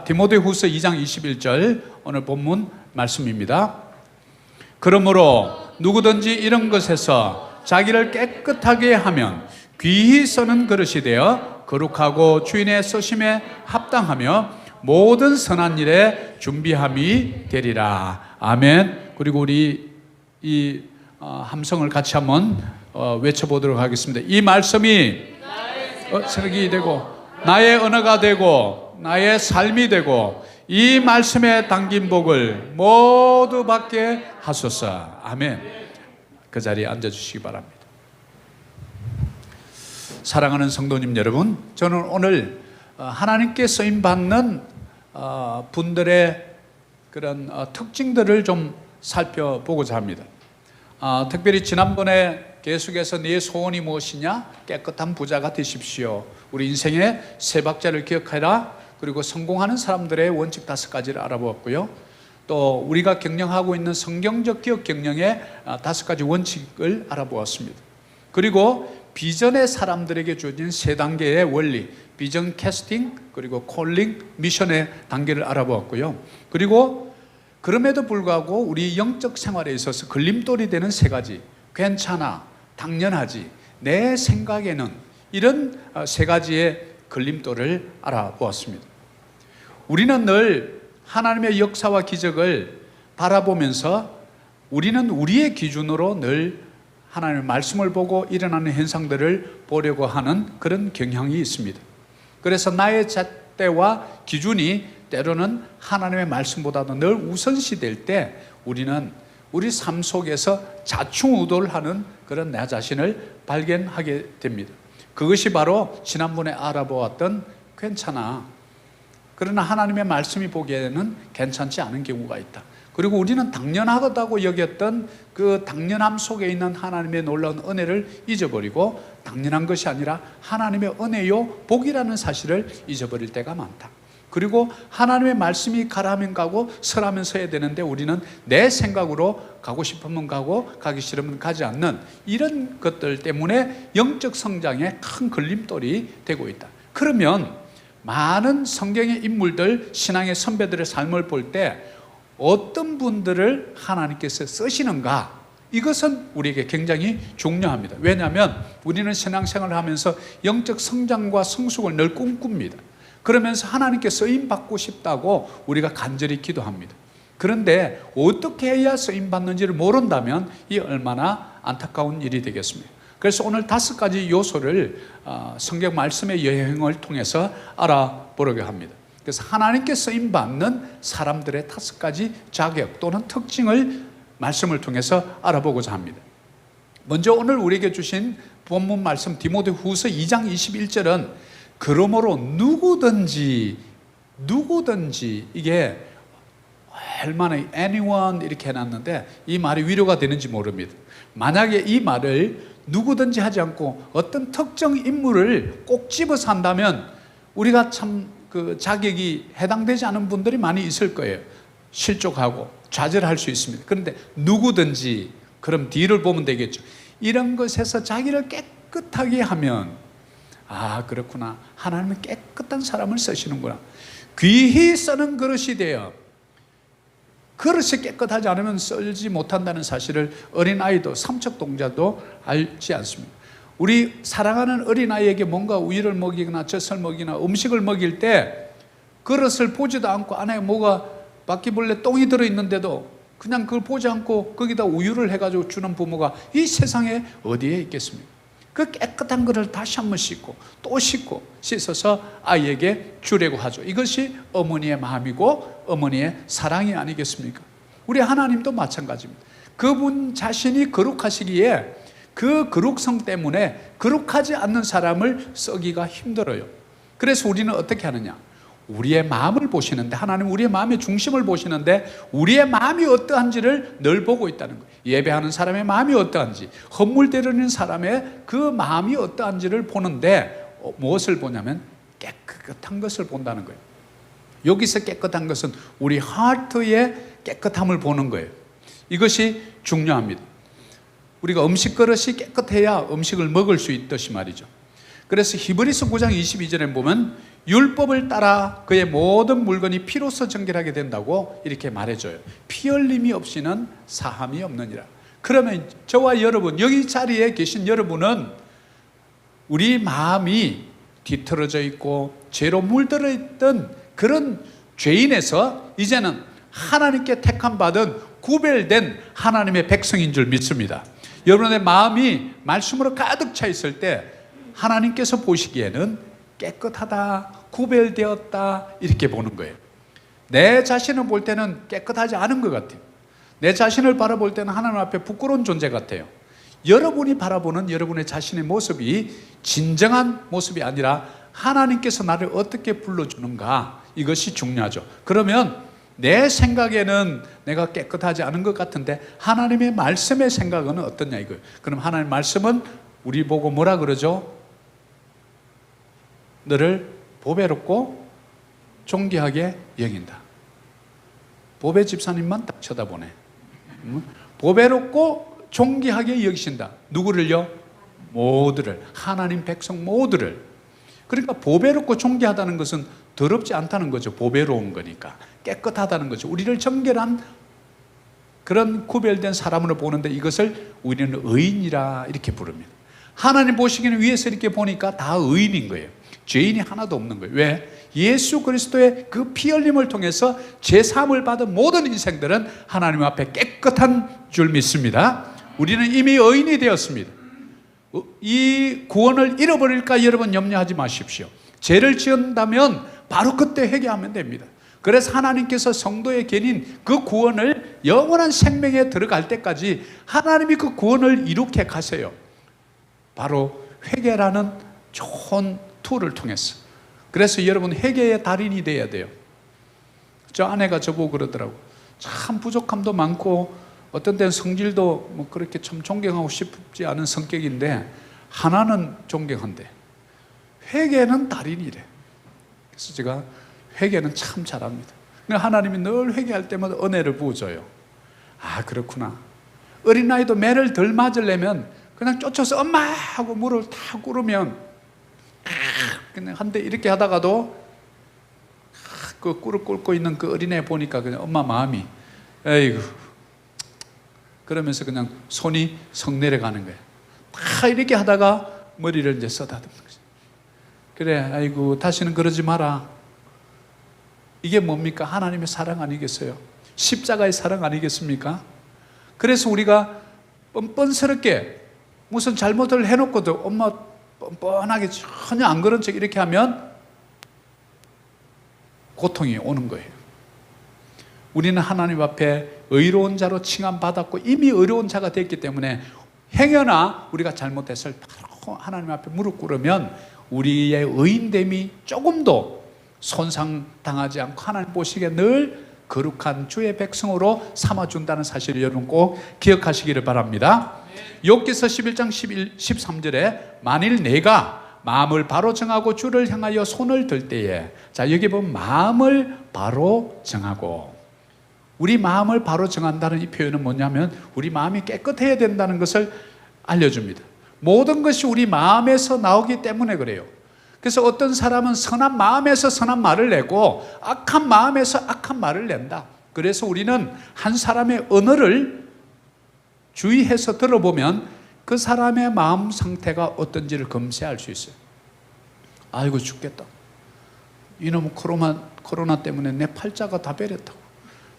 디모데후서 2장 21절 오늘 본문 말씀입니다. 그러므로 누구든지 이런 것에서 자기를 깨끗하게 하면 귀히 쓰는 그릇이 되어 거룩하고 주인의 쓰심에 합당하며 모든 선한 일에 준비함이 되리라. 아멘. 그리고 우리 이 함성을 같이 한번 외쳐보도록 하겠습니다. 이 말씀이 설기 되고 나의 언어가 되고 나의 삶이 되고 이 말씀에 담긴 복을 모두 받게 하소서. 아멘. 그 자리에 앉아주시기 바랍니다. 사랑하는 성도님 여러분, 저는 오늘 하나님께 쓰임받는 분들의 그런 특징들을 좀 살펴보고자 합니다. 특별히 지난번에 계속해서 네 소원이 무엇이냐? 깨끗한 부자가 되십시오. 우리 인생의 세 박자를 기억하라. 그리고 성공하는 사람들의 원칙 5가지를 알아보았고요. 또 우리가 경영하고 있는 성경적 기업 경영의 5가지 원칙을 알아보았습니다. 그리고 비전의 사람들에게 주어진 3단계의 원리, 비전 캐스팅, 그리고 콜링, 미션의 단계를 알아보았고요. 그리고 그럼에도 불구하고 우리 영적 생활에 있어서 걸림돌이 되는 3가지, 괜찮아, 당연하지, 내 생각에는, 이런 3가지의 걸림돌을 알아보았습니다. 우리는 늘 하나님의 역사와 기적을 바라보면서 우리는 우리의 기준으로 늘 하나님의 말씀을 보고 일어나는 현상들을 보려고 하는 그런 경향이 있습니다. 그래서 나의 잣대와 기준이 때로는 하나님의 말씀보다도 늘 우선시될 때 우리는 우리 삶 속에서 좌충우돌 하는 그런 내 자신을 발견하게 됩니다. 그것이 바로 지난번에 알아보았던 괜찮아, 그러나 하나님의 말씀이 보기에는 괜찮지 않은 경우가 있다. 그리고 우리는 당연하다고 여겼던 그 당연함 속에 있는 하나님의 놀라운 은혜를 잊어버리고 당연한 것이 아니라 하나님의 은혜요 복이라는 사실을 잊어버릴 때가 많다. 그리고 하나님의 말씀이 가라면 가고 서라면 서야 되는데 우리는 내 생각으로 가고 싶으면 가고 가기 싫으면 가지 않는 이런 것들 때문에 영적 성장에 큰 걸림돌이 되고 있다. 그러면 많은 성경의 인물들, 신앙의 선배들의 삶을 볼 때 어떤 분들을 하나님께서 쓰시는가, 이것은 우리에게 굉장히 중요합니다. 왜냐하면 우리는 신앙생활을 하면서 영적 성장과 성숙을 늘 꿈꿉니다. 그러면서 하나님께 쓰임받고 싶다고 우리가 간절히 기도합니다. 그런데 어떻게 해야 쓰임받는지를 모른다면 이 얼마나 안타까운 일이 되겠습니까? 그래서 오늘 5가지 요소를 성경 말씀의 여행을 통해서 알아보려고 합니다. 그래서 하나님께 쓰임받는 사람들의 5가지 자격 또는 특징을 말씀을 통해서 알아보고자 합니다. 먼저 오늘 우리에게 주신 본문 말씀 디모데후서 2장 21절은 그러므로 누구든지 이게 얼마나 anyone 이렇게 해놨는데 이 말이 위로가 되는지 모릅니다. 만약에 이 말을 누구든지 하지 않고 어떤 특정 인물을 꼭 집어서 한다면 우리가 참 그 자격이 해당되지 않은 분들이 많이 있을 거예요. 실족하고 좌절할 수 있습니다. 그런데 누구든지, 그럼 뒤를 보면 되겠죠. 이런 것에서 자기를 깨끗하게 하면 그렇구나, 하나님은 깨끗한 사람을 쓰시는구나. 귀히 쓰는 그릇이 되어, 그릇이 깨끗하지 않으면 썰지 못한다는 사실을 어린아이도 삼척동자도 알지 않습니다. 우리 사랑하는 어린아이에게 뭔가 우유를 먹이거나 젖을 먹이거나 음식을 먹일 때 그릇을 보지도 않고 안에 뭐가 바퀴벌레 똥이 들어있는데도 그냥 그걸 보지 않고 거기다 우유를 해가지고 주는 부모가 이 세상에 어디에 있겠습니까? 그 깨끗한 그릇을 다시 한번 씻고 또 씻고 씻어서 아이에게 주려고 하죠. 이것이 어머니의 마음이고 어머니의 사랑이 아니겠습니까? 우리 하나님도 마찬가지입니다. 그분 자신이 거룩하시기에 그 거룩성 때문에 거룩하지 않는 사람을 쓰기가 힘들어요. 그래서 우리는 어떻게 하느냐? 우리의 마음을 보시는데, 하나님은 우리의 마음의 중심을 보시는데 우리의 마음이 어떠한지를 늘 보고 있다는 거예요. 예배하는 사람의 마음이 어떠한지, 헌물대로는 사람의 그 마음이 어떠한지를 보는데 무엇을 보냐면 깨끗한 것을 본다는 거예요. 여기서 깨끗한 것은 우리 하트의 깨끗함을 보는 거예요. 이것이 중요합니다. 우리가 음식 그릇이 깨끗해야 음식을 먹을 수 있듯이 말이죠. 그래서 히브리서 9장 22절에 보면 율법을 따라 그의 모든 물건이 피로써 정결하게 된다고 이렇게 말해줘요. 피 흘림이 없이는 사함이 없느니라. 그러면 저와 여러분, 여기 자리에 계신 여러분은 우리 마음이 뒤틀어져 있고 죄로 물들어 있던 그런 죄인에서 이제는 하나님께 택함 받은 구별된 하나님의 백성인 줄 믿습니다. 여러분의 마음이 말씀으로 가득 차 있을 때 하나님께서 보시기에는 깨끗하다, 구별되었다 이렇게 보는 거예요. 내 자신을 볼 때는 깨끗하지 않은 것 같아요. 내 자신을 바라볼 때는 하나님 앞에 부끄러운 존재 같아요. 여러분이 바라보는 여러분의 자신의 모습이 진정한 모습이 아니라 하나님께서 나를 어떻게 불러주는가, 이것이 중요하죠. 그러면 내 생각에는 내가 깨끗하지 않은 것 같은데 하나님의 말씀의 생각은 어떠냐 이거예요. 그럼 하나님의 말씀은 우리 보고 뭐라 그러죠? 너를 보배롭고 존귀하게 여긴다. 보배 집사님만 딱 쳐다보네. 보배롭고 존귀하게 여기신다. 누구를요? 모두를. 하나님 백성 모두를. 그러니까 보배롭고 존귀하다는 것은 더럽지 않다는 거죠. 보배로운 거니까. 깨끗하다는 거죠. 우리를 정결한 그런 구별된 사람으로 보는데 이것을 우리는 의인이라 이렇게 부릅니다. 하나님 보시기는 위에서 이렇게 보니까 다 의인인 거예요. 죄인이 하나도 없는 거예요. 왜? 예수 그리스도의 그 피 흘림을 통해서 제사함을 받은 모든 인생들은 하나님 앞에 깨끗한 줄 믿습니다. 우리는 이미 의인이 되었습니다. 이 구원을 잃어버릴까 여러분 염려하지 마십시오. 죄를 지은다면 바로 그때 회개하면 됩니다. 그래서 하나님께서 성도의 견인 그 구원을 영원한 생명에 들어갈 때까지 하나님이 그 구원을 이룩해 가세요. 바로 회개라는 좋은 툴을 통해서. 그래서 여러분 회개의 달인이 돼야 돼요. 저 아내가 저보고 그러더라고. 참 부족함도 많고 어떤 때는 성질도 뭐 그렇게 참 존경하고 싶지 않은 성격인데 하나는 존경한대. 회개는 달인이래. 그래서 제가 회개는 참 잘합니다. 하나님이 늘 회개할 때마다 은혜를 부어줘요. 아 그렇구나. 어린아이도 매를 덜 맞으려면 그냥 쫓아서 엄마 하고 물을 탁 꿇으면 그냥 한데 이렇게 하다가도 그 꿀을 꿇고 있는 그 어린애 보니까 그냥 엄마 마음이 에이구 그러면서 그냥 손이 성 내려가는 거예요. 다 이렇게 하다가 머리를 이제 써다듬는 거죠. 그래 아이고 다시는 그러지 마라. 이게 뭡니까? 하나님의 사랑 아니겠어요? 십자가의 사랑 아니겠습니까? 그래서 우리가 뻔뻔스럽게 무슨 잘못을 해놓고도 엄마 뻔뻔하게 전혀 안 그런 척 이렇게 하면 고통이 오는 거예요. 우리는 하나님 앞에 의로운 자로 칭함받았고 이미 의로운 자가 됐기 때문에 행여나 우리가 잘못했을 바로 하나님 앞에 무릎 꿇으면 우리의 의인됨이 조금도 손상당하지 않고 하나님 보시기에 늘 거룩한 주의 백성으로 삼아준다는 사실을 여러분 꼭 기억하시기를 바랍니다. 욥기서 11장 13절에 만일 내가 마음을 바로 정하고 주를 향하여 손을 들 때에, 자 여기 보면 마음을 바로 정하고, 우리 마음을 바로 정한다는 이 표현은 뭐냐면 우리 마음이 깨끗해야 된다는 것을 알려줍니다. 모든 것이 우리 마음에서 나오기 때문에 그래요. 그래서 어떤 사람은 선한 마음에서 선한 말을 내고 악한 마음에서 악한 말을 낸다. 그래서 우리는 한 사람의 언어를 주의해서 들어보면 그 사람의 마음 상태가 어떤지를 검색할 수 있어요. 아이고 죽겠다. 이놈은 코로나 때문에 내 팔자가 다 베렸다고.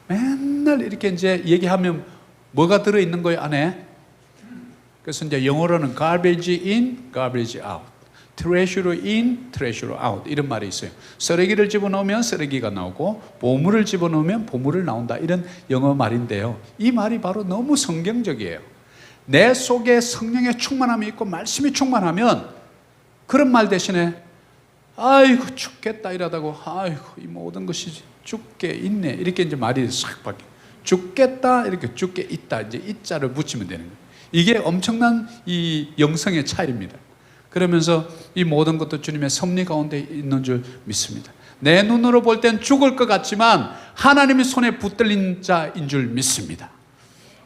맨날 이렇게 이제 얘기하면 뭐가 들어있는 거예요 안에? 그래서 이제 영어로는 garbage in, garbage out, treasure in, treasure out 이런 말이 있어요. 쓰레기를 집어넣으면 쓰레기가 나오고 보물을 집어넣으면 보물을 나온다, 이런 영어 말인데요. 이 말이 바로 너무 성경적이에요. 내 속에 성령의 충만함이 있고 말씀이 충만하면 그런 말 대신에 아이고 죽겠다 이러다고 아이고 이 모든 것이 죽게 있네 이렇게 이제 말이 싹 바뀌어. 죽겠다 이렇게 죽게 있다 이제 이자를 붙이면 되는 거예요. 이게 엄청난 이 영성의 차이입니다. 그러면서 이 모든 것도 주님의 섭리 가운데 있는 줄 믿습니다. 내 눈으로 볼 땐 죽을 것 같지만 하나님의 손에 붙들린 자인 줄 믿습니다.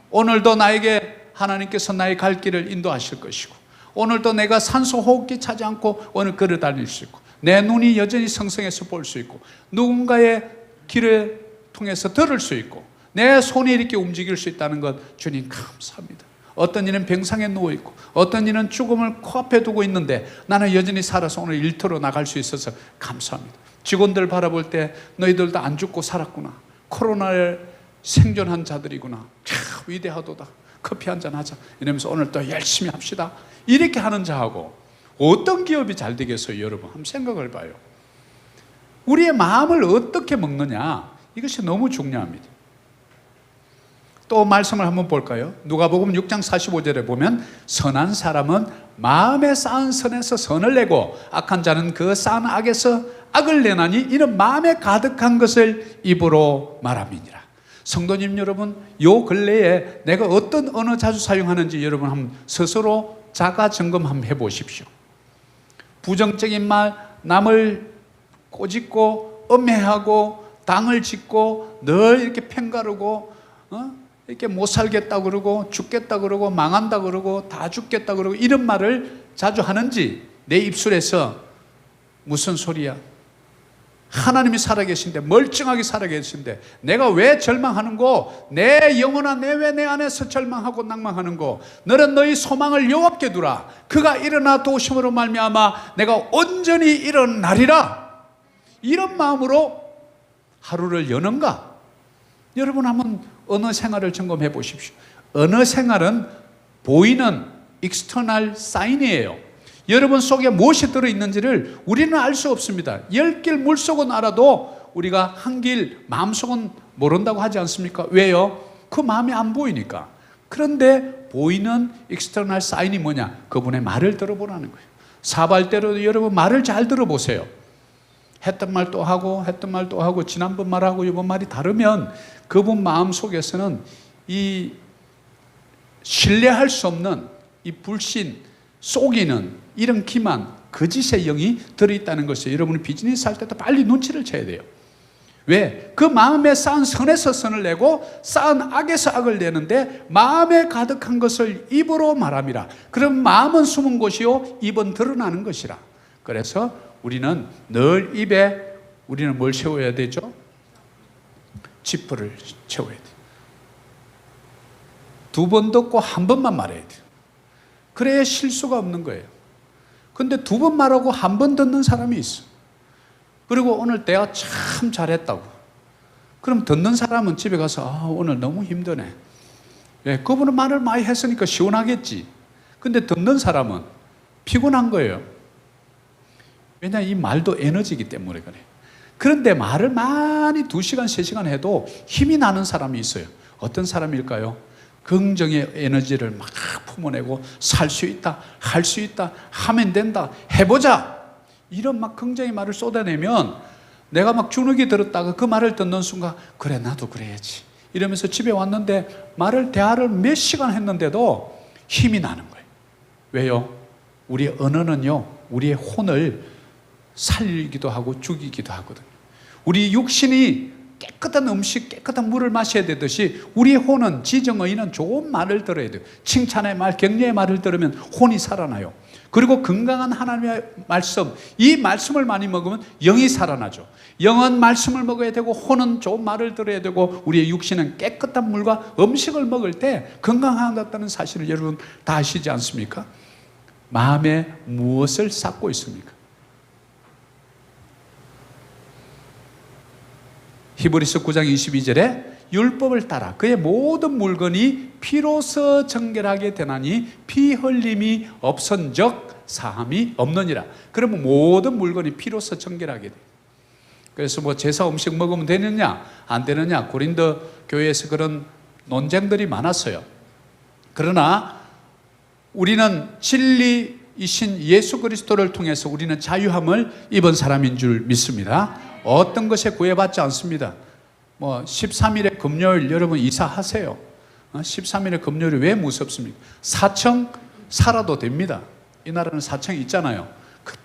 오늘도 나에게 하나님께서 나의 갈 길을 인도하실 것이고 오늘도 내가 산소 호흡기 차지 않고 오늘 걸어 다닐 수 있고, 내 눈이 여전히 성성해서 볼 수 있고, 누군가의 길을 통해서 들을 수 있고, 내 손이 이렇게 움직일 수 있다는 것, 주님 감사합니다. 어떤 이는 병상에 누워있고, 어떤 이는 죽음을 코앞에 두고 있는데 나는 여전히 살아서 오늘 일터로 나갈 수 있어서 감사합니다. 직원들 바라볼 때 너희들도 안 죽고 살았구나, 코로나를 생존한 자들이구나, 참 위대하도다, 커피 한잔 하자 이러면서 오늘 또 열심히 합시다, 이렇게 하는 자하고 어떤 기업이 잘 되겠어요? 여러분 한번 생각을 봐요. 우리의 마음을 어떻게 먹느냐, 이것이 너무 중요합니다. 또 말씀을 한번 볼까요? 누가복음 6장 45절에 보면 선한 사람은 마음에 쌓은 선에서 선을 내고 악한 자는 그 쌓은 악에서 악을 내나니 이는 마음에 가득한 것을 입으로 말함이니라. 성도님 여러분, 요 근래에 내가 어떤 언어 자주 사용하는지 여러분 한번 스스로 자가 점검 한번 해보십시오. 부정적인 말, 남을 꼬집고 엄해하고 당을 짓고 늘 이렇게 편가르고 이렇게 못 살겠다 그러고 죽겠다 그러고 망한다 그러고 다 죽겠다 그러고 이런 말을 자주 하는지, 내 입술에서 무슨 소리야, 하나님이 살아계신데, 멀쩡하게 살아계신데 내가 왜 절망하는고, 내 영혼아 내 왜 내 안에서 절망하고 낭망하는고, 너는 너희 소망을 여호와께 두라, 그가 일어나 도우심으로 말미암아 내가 온전히 일어나리라. 이런 마음으로 하루를 여는가? 여러분 한번 언어 생활을 점검해 보십시오. 언어 생활은 보이는 external sign이에요. 여러분 속에 무엇이 들어있는지를 우리는 알 수 없습니다. 10길 물속은 알아도 우리가 한 길 마음속은 모른다고 하지 않습니까? 왜요? 그 마음이 안 보이니까. 그런데 보이는 external sign이 뭐냐? 그분의 말을 들어보라는 거예요. 사발대로 여러분 말을 잘 들어보세요. 했던 말 또 하고 했던 말 또 하고, 지난번 말하고 이번 말이 다르면 그분 마음속에서는 이 신뢰할 수 없는 이 불신, 속이는 이런 기만, 거짓의 영이 들어있다는 것을 여러분이 비즈니스 할 때도 빨리 눈치를 채야 돼요. 왜? 그 마음에 쌓은 선에서 선을 내고 쌓은 악에서 악을 내는데 마음에 가득한 것을 입으로 말함이라. 그럼 마음은 숨은 곳이요 입은 드러나는 것이라. 그래서 우리는 늘 입에 우리는 뭘 채워야 되죠? 지퍼를 채워야 돼요. 두 번 듣고 한 번만 말해야 돼요. 그래야 실수가 없는 거예요. 근데 두 번 말하고 한 번 듣는 사람이 있어. 그리고 오늘 내가 참 잘했다고. 그럼 듣는 사람은 집에 가서 오늘 너무 힘드네. 왜? 그분은 말을 많이 했으니까 시원하겠지. 근데 듣는 사람은 피곤한 거예요. 왜냐하면 이 말도 에너지이기 때문에 그래. 그런데 말을 많이 2시간, 3시간 해도 힘이 나는 사람이 있어요. 어떤 사람일까요? 긍정의 에너지를 막 품어내고 살 수 있다, 할 수 있다, 하면 된다, 해보자, 이런 막 긍정의 말을 쏟아내면 내가 막 주눅이 들었다가 그 말을 듣는 순간 그래 나도 그래야지 이러면서 집에 왔는데 대화를 몇 시간 했는데도 힘이 나는 거예요. 왜요? 우리의 언어는요 우리의 혼을 살리기도 하고 죽이기도 하거든요. 우리 육신이 깨끗한 음식, 깨끗한 물을 마셔야 되듯이 우리의 혼은, 지정의는 좋은 말을 들어야 돼요. 칭찬의 말, 격려의 말을 들으면 혼이 살아나요. 그리고 건강한 하나님의 말씀, 이 말씀을 많이 먹으면 영이 살아나죠. 영은 말씀을 먹어야 되고 혼은 좋은 말을 들어야 되고 우리의 육신은 깨끗한 물과 음식을 먹을 때 건강하다는 사실을 여러분 다 아시지 않습니까? 마음에 무엇을 쌓고 있습니까? 히브리서 9장 22절에 율법을 따라 그의 모든 물건이 피로서 정결하게 되나니 피 흘림이 없은즉 사함이 없느니라. 그러면 모든 물건이 피로서 정결하게 돼. 그래서 뭐 제사 음식 먹으면 되느냐 안 되느냐 고린도 교회에서 그런 논쟁들이 많았어요. 그러나 우리는 진리이신 예수 그리스도를 통해서 우리는 자유함을 입은 사람인 줄 믿습니다. 어떤 것에 구애받지 않습니다. 뭐 13일의 금요일 여러분 이사하세요. 13일의 금요일이 왜 무섭습니까? 사청 살아도 됩니다. 이 나라는 사청이 있잖아요. 그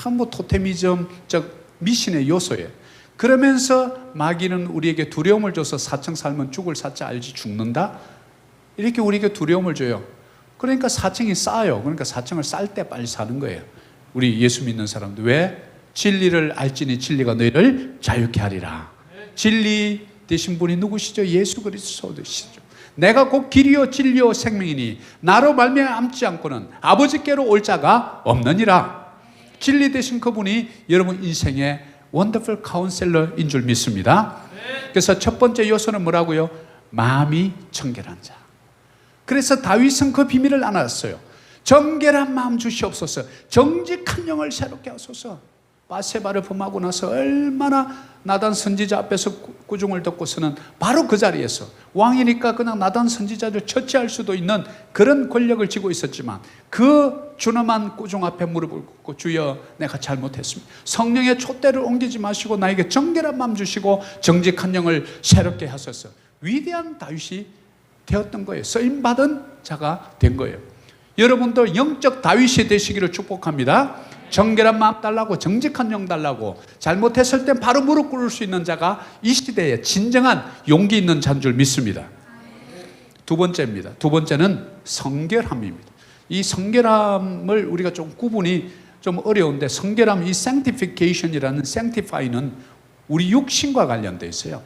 전부 토테미즘적 미신의 요소예요. 그러면서 마귀는 우리에게 두려움을 줘서 사청 살면 죽을 사자 알지 죽는다? 이렇게 우리에게 두려움을 줘요. 그러니까 4층이 싸요. 그러니까 4층을 쌀 때 빨리 사는 거예요. 우리 예수 믿는 사람들. 왜? 진리를 알지니 진리가 너희를 자유케 하리라. 진리 되신 분이 누구시죠? 예수 그리스도시죠. 내가 곧 길이요 진리요 생명이니 나로 말미암지 않고는 아버지께로 올 자가 없느니라. 진리 되신 그분이 여러분 인생의 원더풀 카운셀러인 줄 믿습니다. 그래서 첫 번째 요소는 뭐라고요? 마음이 청결한 자. 그래서 다윗은 그 비밀을 알았어요. 정결한 마음 주시옵소서. 정직한 영을 새롭게 하소서. 바세바를 범하고 나서 얼마나 나단 선지자 앞에서 꾸중을 듣고서는 바로 그 자리에서 왕이니까 그냥 나단 선지자를 처치할 수도 있는 그런 권력을 쥐고 있었지만 그 준엄한 꾸중 앞에 무릎을 꿇고 주여 내가 잘못했습니다. 성령의 촛대를 옮기지 마시고 나에게 정결한 마음 주시고 정직한 영을 새롭게 하소서. 위대한 다윗이 되었던 거예요. 쓰임받은 자가 된 거예요. 여러분도 영적 다윗이 되시기를 축복합니다. 정결한 마음 달라고, 정직한 영 달라고, 잘못했을 땐 바로 무릎 꿇을 수 있는 자가 이 시대에 진정한 용기 있는 자인 줄 믿습니다. 두 번째입니다. 두 번째는 성결함입니다. 이 성결함을 우리가 좀 구분이 좀 어려운데, 성결함, 이 sanctification이라는 sanctify는 우리 육신과 관련되어 있어요.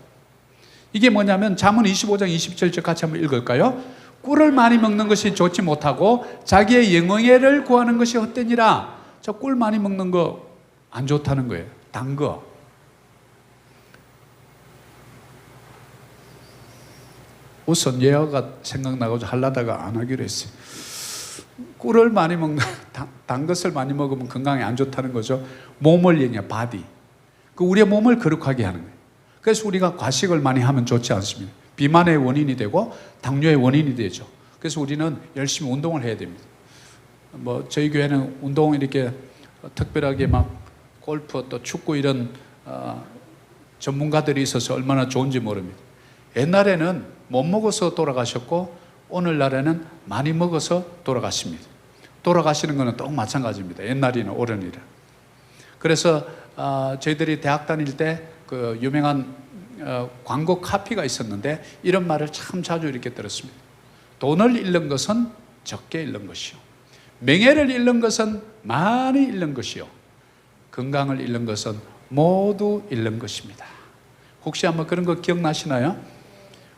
이게 뭐냐면 잠언 25장 27절 같이 한번 읽을까요? 꿀을 많이 먹는 것이 좋지 못하고 자기의 영예를 구하는 것이 헛되니라. 저 꿀 많이 먹는 거 안 좋다는 거예요. 단 거. 우선 예화가 생각나가지고 하려다가 안 하기로 했어요. 꿀을 많이 먹는, 단 것을 많이 먹으면 건강에 안 좋다는 거죠. 몸을 얘기해요. 바디. 그 우리의 몸을 거룩하게 하는 거예요. 그래서 우리가 과식을 많이 하면 좋지 않습니다. 비만의 원인이 되고 당뇨의 원인이 되죠. 그래서 우리는 열심히 운동을 해야 됩니다. 뭐 저희 교회는 운동 이렇게 특별하게 막 골프 또 축구 이런 전문가들이 있어서 얼마나 좋은지 모릅니다. 옛날에는 못 먹어서 돌아가셨고 오늘날에는 많이 먹어서 돌아가십니다. 돌아가시는 것은 또 마찬가지입니다. 옛날이나 오늘이나. 그래서 저희들이 대학 다닐 때 그 유명한 광고 카피가 있었는데 이런 말을 참 자주 이렇게 들었습니다. 돈을 잃는 것은 적게 잃는 것이요, 명예를 잃는 것은 많이 잃는 것이요, 건강을 잃는 것은 모두 잃는 것입니다. 혹시 한번 그런 거 기억나시나요?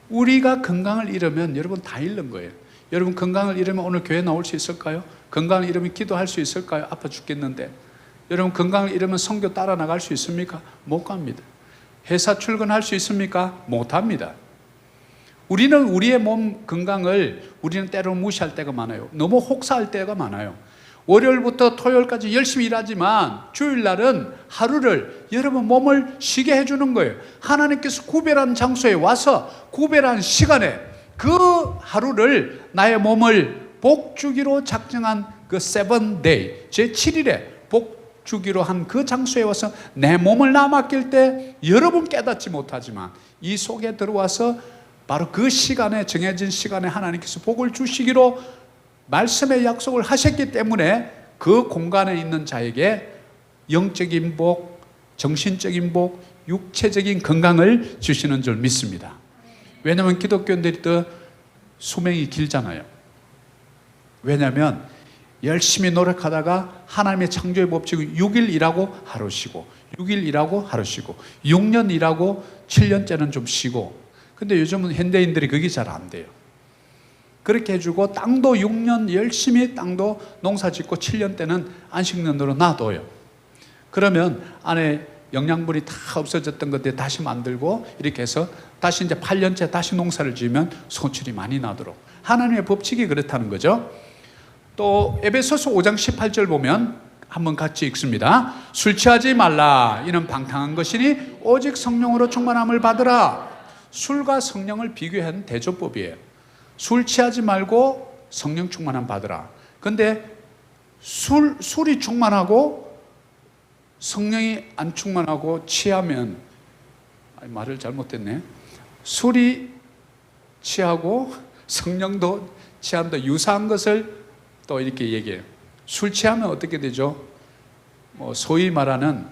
우리가 건강을 잃으면 여러분 다 잃는 거예요. 여러분 건강을 잃으면 오늘 교회 나올 수 있을까요? 건강을 잃으면 기도할 수 있을까요? 아파 죽겠는데. 여러분 건강을 잃으면 선교 따라 나갈 수 있습니까? 못 갑니다. 회사 출근할 수 있습니까? 못 합니다. 우리는 우리의 몸 건강을 우리는 때로는 무시할 때가 많아요. 너무 혹사할 때가 많아요. 월요일부터 토요일까지 열심히 일하지만 주일날은 하루를 여러분 몸을 쉬게 해주는 거예요. 하나님께서 구별한 장소에 와서 구별한 시간에 그 하루를 나의 몸을 복주기로 작정한 그 세븐데이, 제7일에 복주기로 한 그 장소에 와서 내 몸을 나 맡길 때 여러분 깨닫지 못하지만 이 속에 들어와서 바로 그 시간에, 정해진 시간에 하나님께서 복을 주시기로 말씀의 약속을 하셨기 때문에 그 공간에 있는 자에게 영적인 복, 정신적인 복, 육체적인 건강을 주시는 줄 믿습니다. 왜냐하면 기독교인들이 더 수명이 길잖아요. 왜냐하면 열심히 노력하다가 하나님의 창조의 법칙은 6일 일하고 하루 쉬고 6일 일하고 하루 쉬고 6년 일하고 7년째는 좀 쉬고. 근데 요즘은 현대인들이 그게 잘 안 돼요. 그렇게 해주고 땅도 6년 열심히 땅도 농사 짓고 7년 때는 안식년으로 놔둬요. 그러면 안에 영양분이 다 없어졌던 것들 다시 만들고 이렇게 해서 다시 이제 8년째 다시 농사를 지으면 소출이 많이 나도록 하나님의 법칙이 그렇다는 거죠. 또 에베소서 5장 18절 보면 한번 같이 읽습니다. 술 취하지 말라. 이는 방탕한 것이니 오직 성령으로 충만함을 받으라. 술과 성령을 비교한 대조법이에요. 술 취하지 말고 성령 충만함 받으라. 근데 술이 충만하고 성령이 안 충만하고 취하면, 말을 잘못했네. 술이 취하고 성령도 취한다. 유사한 것을 또 이렇게 얘기해요. 술 취하면 어떻게 되죠? 소위 말하는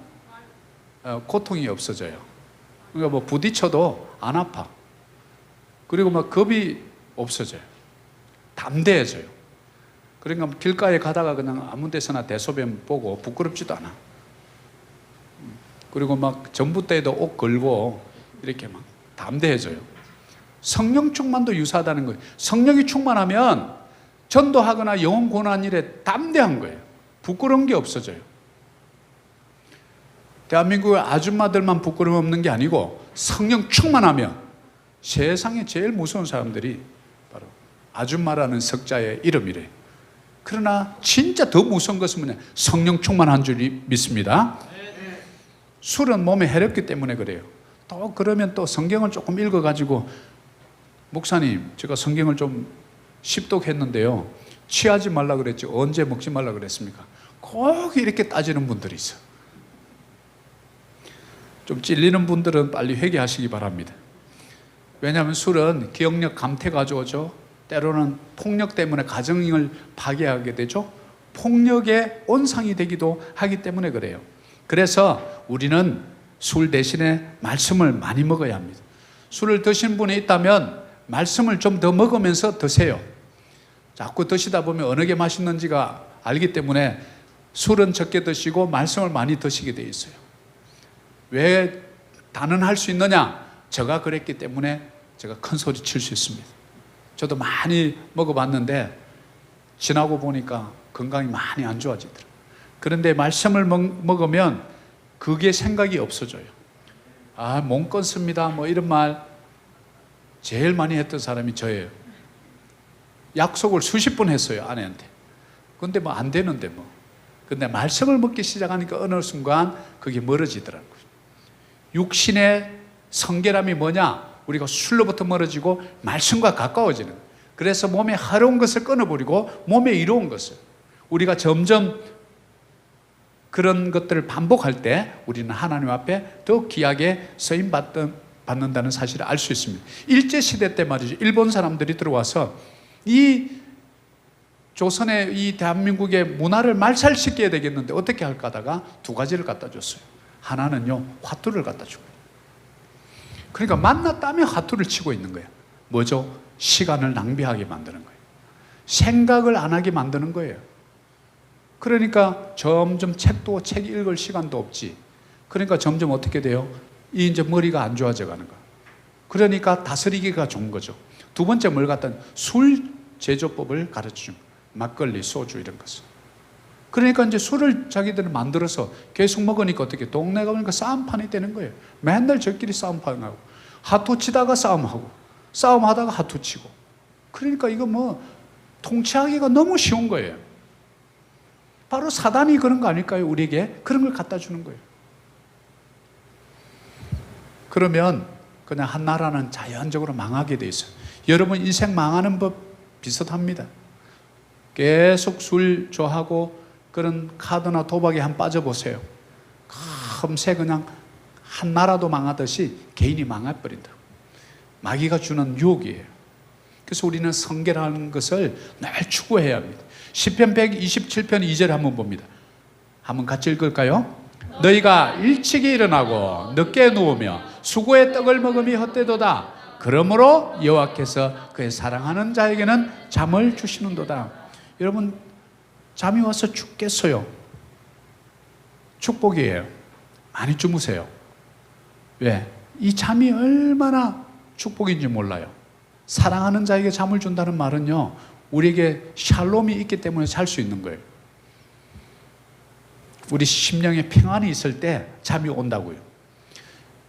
고통이 없어져요. 그러니까 뭐 부딪혀도 안 아파. 그리고 막 겁이 없어져요. 담대해져요. 그러니까 길가에 가다가 그냥 아무 데서나 대소변 보고 부끄럽지도 않아. 그리고 막 전부 때에도 옷 걸고 이렇게 막 담대해져요. 성령 충만도 유사하다는 거예요. 성령이 충만하면 전도하거나 영혼 고난 일에 담대한 거예요. 부끄러운 게 없어져요. 대한민국의 아줌마들만 부끄러움 없는 게 아니고 성령 충만하면 세상에 제일 무서운 사람들이 바로 아줌마라는 석자의 이름이래. 그러나 진짜 더 무서운 것은 뭐냐? 성령 충만한 줄 믿습니다. 술은 몸에 해롭기 때문에 그래요. 또 그러면 또 성경을 조금 읽어가지고 목사님 제가 성경을 좀 십독했는데요. 취하지 말라 그랬지 언제 먹지 말라 그랬습니까? 꼭 이렇게 따지는 분들이 있어. 좀 찔리는 분들은 빨리 회개하시기 바랍니다. 왜냐하면 술은 기억력 감퇴 가져오죠. 때로는 폭력 때문에 가정을 파괴하게 되죠. 폭력의 온상이 되기도 하기 때문에 그래요. 그래서 우리는 술 대신에 말씀을 많이 먹어야 합니다. 술을 드신 분이 있다면 말씀을 좀 더 먹으면서 드세요. 자꾸 드시다 보면 어느 게 맛있는지가 알기 때문에 술은 적게 드시고 말씀을 많이 드시게 돼 있어요. 왜 단언할 수 있느냐? 제가 그랬기 때문에 제가 큰 소리 칠 수 있습니다. 저도 많이 먹어봤는데 지나고 보니까 건강이 많이 안 좋아지더라고요. 그런데 말씀을 먹으면 그게 생각이 없어져요. 아, 몸 끊습니다. 뭐 이런 말 제일 많이 했던 사람이 저예요. 약속을 수십 번 했어요, 아내한테. 근데 뭐 안 되는데 뭐. 근데 말씀을 먹기 시작하니까 어느 순간 그게 멀어지더라고요. 육신의 성결함이 뭐냐? 우리가 술로부터 멀어지고 말씀과 가까워지는 거예요. 그래서 몸에 하려운 것을 끊어버리고 몸에 이로운 것을 우리가 점점 그런 것들을 반복할 때 우리는 하나님 앞에 더 귀하게 쓰임받는다는 사실을 알 수 있습니다. 일제시대 때 말이죠. 일본 사람들이 들어와서 이 조선의 이 대한민국의 문화를 말살시켜야 되겠는데 어떻게 할까 하다가 두 가지를 갖다 줬어요. 하나는요, 화투를 갖다 주고. 그러니까 만났다면 화투를 치고 있는 거예요. 뭐죠? 시간을 낭비하게 만드는 거예요. 생각을 안 하게 만드는 거예요. 그러니까 점점 책 읽을 시간도 없지. 그러니까 점점 어떻게 돼요? 이제 머리가 안 좋아져 가는 거예요. 그러니까 다스리기가 좋은 거죠. 두 번째 뭘 갖다 술 제조법을 가르쳐 줍니다. 막걸리, 소주 이런 것을. 그러니까 이제 술을 자기들은 만들어서 계속 먹으니까 어떻게 동네가 보니까 싸움판이 되는 거예요. 맨날 저끼리 싸움판하고 하투 치다가 싸움하고 싸움하다가 하투 치고. 그러니까 이거 뭐 통치하기가 너무 쉬운 거예요. 바로 사단이 그런 거 아닐까요? 우리에게 그런 걸 갖다 주는 거예요. 그러면 그냥 한 나라는 자연적으로 망하게 돼 있어요. 여러분 인생 망하는 법 비슷합니다. 계속 술 좋아하고 그런 카드나 도박에 한 빠져보세요. 금세 그냥 한 나라도 망하듯이 개인이 망해버린다. 마귀가 주는 유혹이에요. 그래서 우리는 성결하는 것을 늘 추구해야 합니다. 시편 127편 2절 한번 봅니다. 한번 같이 읽을까요? 너희가 일찍이 일어나고 늦게 누우며 수고의 떡을 먹음이 헛되도다. 그러므로 여호와께서 그의 사랑하는 자에게는 잠을 주시는도다. 여러분 잠이 와서 죽겠어요. 축복이에요. 많이 주무세요. 왜? 이 잠이 얼마나 축복인지 몰라요. 사랑하는 자에게 잠을 준다는 말은요, 우리에게 샬롬이 있기 때문에 살 수 있는 거예요. 우리 심령에 평안이 있을 때 잠이 온다고요.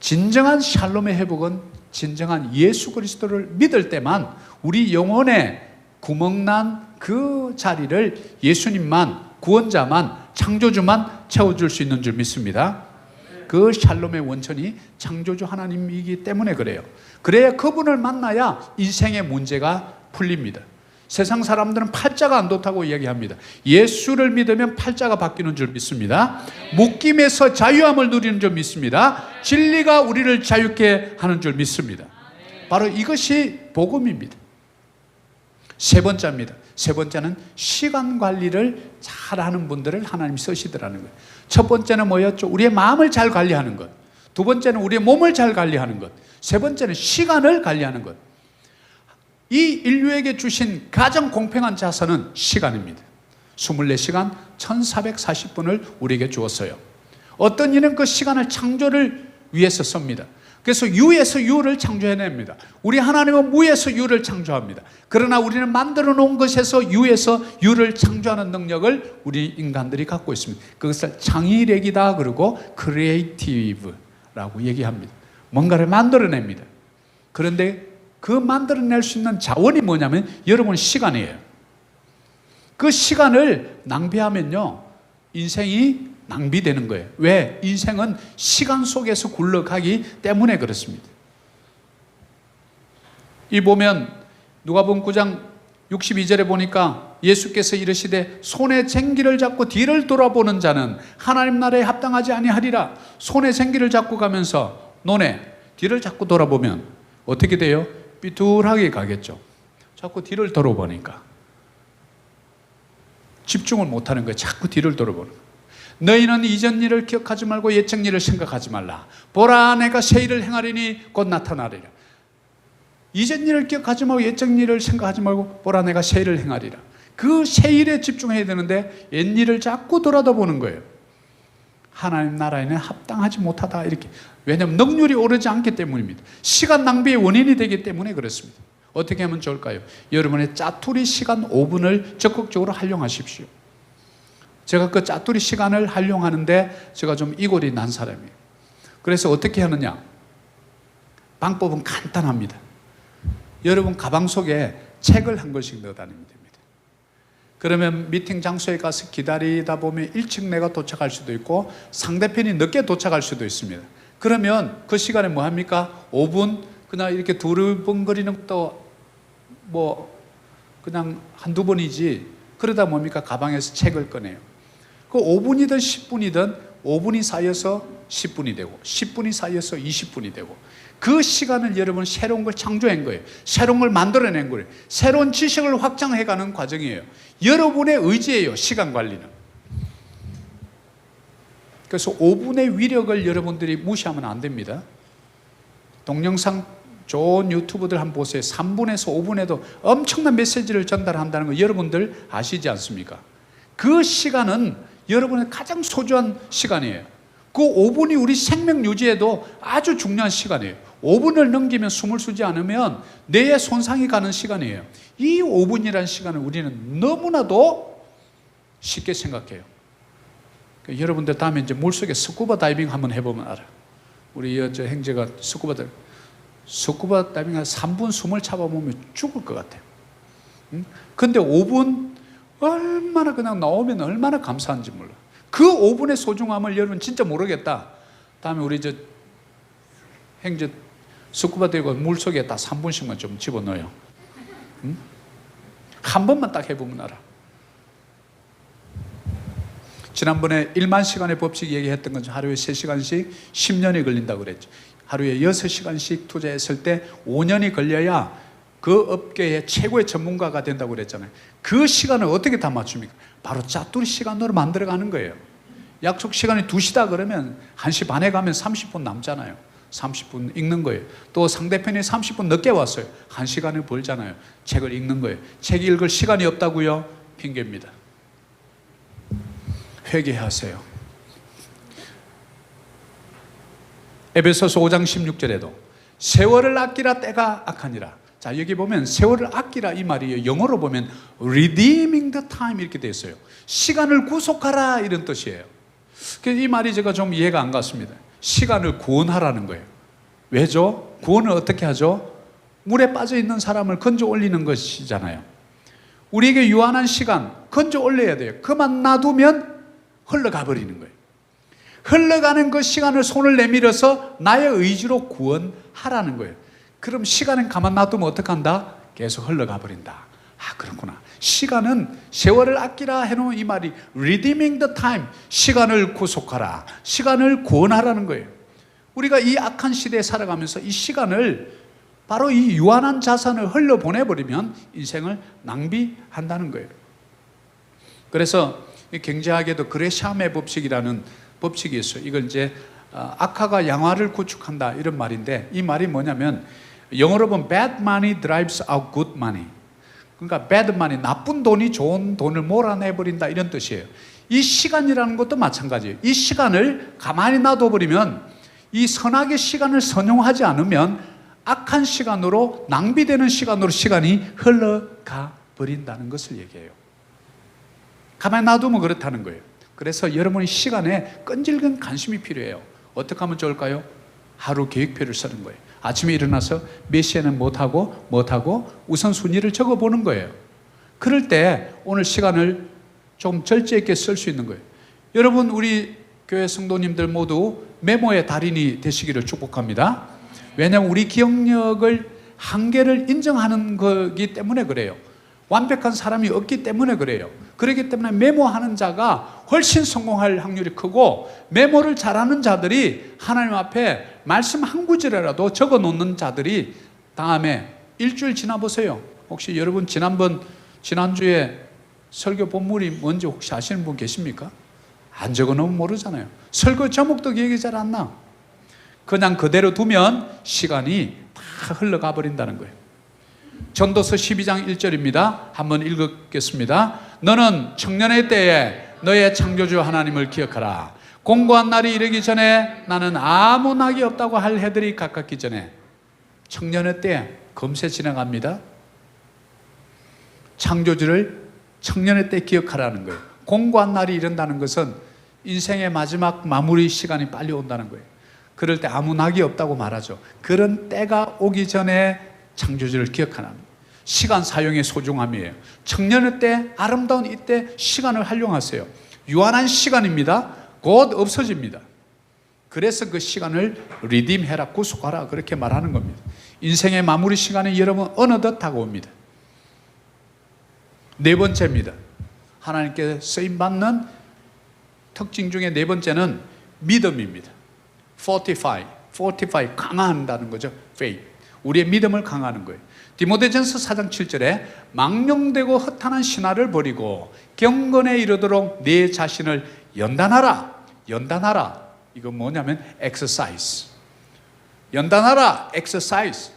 진정한 샬롬의 회복은 진정한 예수 그리스도를 믿을 때만 우리 영혼에 구멍난 그 자리를 예수님만, 구원자만, 창조주만 채워줄 수 있는 줄 믿습니다. 그 샬롬의 원천이 창조주 하나님이기 때문에 그래요. 그래야 그분을 만나야 인생의 문제가 풀립니다. 세상 사람들은 팔자가 안 좋다고 이야기합니다. 예수를 믿으면 팔자가 바뀌는 줄 믿습니다. 묶임에서 자유함을 누리는 줄 믿습니다. 진리가 우리를 자유케 하는 줄 믿습니다. 바로 이것이 복음입니다. 세 번째입니다. 세 번째는 시간 관리를 잘하는 분들을 하나님이 쓰시더라는 거예요. 첫 번째는 뭐였죠? 우리의 마음을 잘 관리하는 것. 두 번째는 우리의 몸을 잘 관리하는 것. 세 번째는 시간을 관리하는 것. 이 인류에게 주신 가장 공평한 자산은 시간입니다. 24시간 1440분을 우리에게 주었어요. 어떤 이는 그 시간을 창조를 위해서 씁니다. 그래서 유에서 유를 창조해냅니다. 우리 하나님은 무에서 유를 창조합니다. 그러나 우리는 만들어 놓은 것에서 유에서 유를 창조하는 능력을 우리 인간들이 갖고 있습니다. 그것을 창의력이다 그러고 크리에이티브라고 얘기합니다. 뭔가를 만들어냅니다. 그런데 그 만들어낼 수 있는 자원이 뭐냐면 여러분 시간이에요. 그 시간을 낭비하면요 인생이 낭비되는 거예요. 왜? 인생은 시간 속에서 굴러가기 때문에 그렇습니다. 이 보면 누가복음 9장 62절에 보니까 예수께서 이르시되 손에 쟁기를 잡고 뒤를 돌아보는 자는 하나님 나라에 합당하지 아니하리라. 손에 쟁기를 잡고 가면서 논에 뒤를 자꾸 돌아보면 어떻게 돼요? 삐뚤하게 가겠죠. 자꾸 뒤를 돌아보니까 집중을 못하는 거예요. 자꾸 뒤를 돌아보는 거예요. 너희는 이전 일을 기억하지 말고 옛적 일을 생각하지 말라. 보라 내가 새 일을 행하리니 곧 나타나리라. 이전 일을 기억하지 말고 옛적 일을 생각하지 말고 보라 내가 새 일을 행하리라. 그 새 일에 집중해야 되는데 옛 일을 자꾸 돌아다보는 거예요. 하나님 나라에는 합당하지 못하다 이렇게. 왜냐하면 능률이 오르지 않기 때문입니다. 시간 낭비의 원인이 되기 때문에 그렇습니다. 어떻게 하면 좋을까요? 여러분의 짜투리 시간 5분을 적극적으로 활용하십시오. 제가 그 짜투리 시간을 활용하는데 제가 좀 이골이 난 사람이에요. 그래서 어떻게 하느냐? 방법은 간단합니다. 여러분 가방 속에 책을 한 권씩 넣어 다니면 됩니다. 그러면 미팅 장소에 가서 기다리다 보면 일찍 내가 도착할 수도 있고 상대편이 늦게 도착할 수도 있습니다. 그러면 그 시간에 뭐 합니까? 5분 그냥 이렇게 두리번거리는 것도 뭐 그냥 한두 번이지. 그러다 뭡니까? 가방에서 책을 꺼내요. 그 5분이든 10분이든 5분이 쌓여서 10분이 되고 10분이 쌓여서 20분이 되고 그 시간을 여러분 새로운 걸 창조한 거예요. 새로운 걸 만들어낸 거예요. 새로운 지식을 확장해가는 과정이에요. 여러분의 의지예요. 시간 관리는. 그래서 5분의 위력을 여러분들이 무시하면 안 됩니다. 동영상 좋은 유튜브들 한번 보세요. 3분에서 5분에도 엄청난 메시지를 전달한다는 거 여러분들 아시지 않습니까? 그 시간은 여러분의 가장 소중한 시간이에요. 그 5분이 우리 생명 유지에도 아주 중요한 시간이에요. 5분을 넘기면 숨을 쉬지 않으면 뇌에 손상이 가는 시간이에요. 이 5분이라는 시간을 우리는 너무나도 쉽게 생각해요. 그러니까 여러분들 다음에 이제 물속에 스쿠버 다이빙 한번 해보면 알아요. 우리 저 형제가 스쿠버 다이빙 한 3분 숨을 참아보면 죽을 것 같아요. 근데 5분 얼마나 그냥 나오면 얼마나 감사한지 몰라. 그 5분의 소중함을 여러분 진짜 모르겠다. 다음에 우리 저 형제 스쿠버 들고 물속에 딱 3분씩만 좀 집어넣어요. 한 번만 딱 해보면 알아. 지난번에 1만 시간의 법칙 얘기했던 건 하루에 3시간씩 10년이 걸린다고 그랬죠. 하루에 6시간씩 투자했을 때 5년이 걸려야 그 업계의 최고의 전문가가 된다고 그랬잖아요. 그 시간을 어떻게 다 맞춥니까? 바로 짜투리 시간으로 만들어가는 거예요. 약속 시간이 2시다 그러면 1시 반에 가면 30분 남잖아요. 30분 읽는 거예요. 또 상대편이 30분 늦게 왔어요. 1시간을 벌잖아요. 책을 읽는 거예요. 책 읽을 시간이 없다고요? 핑계입니다. 회개하세요. 에베소서 5장 16절에도 세월을 아끼라 때가 악하니라. 자, 여기 보면 세월을 아끼라 이 말이에요. 영어로 보면 redeeming the time 이렇게 되어 있어요. 시간을 구속하라 이런 뜻이에요. 그래서 이 말이 제가 좀 이해가 안 갔습니다. 시간을 구원하라는 거예요. 왜죠? 구원을 어떻게 하죠? 물에 빠져 있는 사람을 건져 올리는 것이잖아요. 우리에게 유한한 시간 건져 올려야 돼요. 그만 놔두면 흘러가 버리는 거예요. 흘러가는 그 시간을 손을 내밀어서 나의 의지로 구원하라는 거예요. 그럼 시간은 가만 놔두면 어떡한다? 계속 흘러가 버린다. 아, 그렇구나. 시간은 세월을 아끼라 해놓은 이 말이 redeeming the time, 시간을 구속하라, 시간을 구원하라는 거예요. 우리가 이 악한 시대에 살아가면서 이 시간을 바로 이 유한한 자산을 흘려보내버리면 인생을 낭비한다는 거예요. 그래서 경제학에도 그레샴의 법칙이라는 법칙이 있어요. 이걸 이제 악화가 양화를 구축한다 이런 말인데, 이 말이 뭐냐면 영어로 보면 bad money drives out good money. 그러니까 bad money, 나쁜 돈이 좋은 돈을 몰아내버린다, 이런 뜻이에요. 이 시간이라는 것도 마찬가지예요. 이 시간을 가만히 놔둬버리면, 이 선악의 시간을 선용하지 않으면 악한 시간으로, 낭비되는 시간으로 시간이 흘러가 버린다는 것을 얘기해요. 가만히 놔두면 그렇다는 거예요. 그래서 여러분이 시간에 끈질긴 관심이 필요해요. 어떻게 하면 좋을까요? 하루 계획표를 쓰는 거예요. 아침에 일어나서 몇 시에는 못하고 우선순위를 적어보는 거예요. 그럴 때 오늘 시간을 좀 절제 있게 쓸 수 있는 거예요. 여러분, 우리 교회 성도님들 모두 메모의 달인이 되시기를 축복합니다. 왜냐하면 우리 기억력을 한계를 인정하는 거기 때문에 그래요. 완벽한 사람이 없기 때문에 그래요. 그렇기 때문에 메모하는 자가 훨씬 성공할 확률이 크고, 메모를 잘하는 자들이 하나님 앞에 말씀 한 구절이라도 적어 놓는 자들이 다음에 일주일 지나보세요. 혹시 여러분 지난주에 설교 본문이 뭔지 혹시 아시는 분 계십니까? 안 적어 놓으면 모르잖아요. 설교 제목도 기억이 잘 안 나. 그냥 그대로 두면 시간이 다 흘러가 버린다는 거예요. 전도서 12장 1절입니다. 한번 읽겠습니다. 너는 청년의 때에 너의 창조주 하나님을 기억하라. 공고한 날이 이르기 전에 나는 아무 낙이 없다고 할 해들이 가깝기 전에. 청년의 때 금세 지나갑니다. 창조주를 청년의 때 기억하라는 거예요. 공고한 날이 이른다는 것은 인생의 마지막 마무리 시간이 빨리 온다는 거예요. 그럴 때 아무 낙이 없다고 말하죠. 그런 때가 오기 전에 창조주를 기억하는 시간 사용의 소중함이에요. 청년의 때, 아름다운 이때 시간을 활용하세요. 유한한 시간입니다. 곧 없어집니다. 그래서 그 시간을 리딤해라, 구속하라, 그렇게 말하는 겁니다. 인생의 마무리 시간이 여러분 어느덧 다가옵니다. 네 번째입니다. 하나님께 쓰임받는 특징 중에 네 번째는 믿음입니다. fortify, 강화한다는 거죠. faith. 우리의 믿음을 강화하는 거예요. 디모데전서 4장 7절에 망령되고 허탄한 신화를 버리고 경건에 이르도록 네 자신을 연단하라. 이건 뭐냐면 exercise. 연단하라, exercise.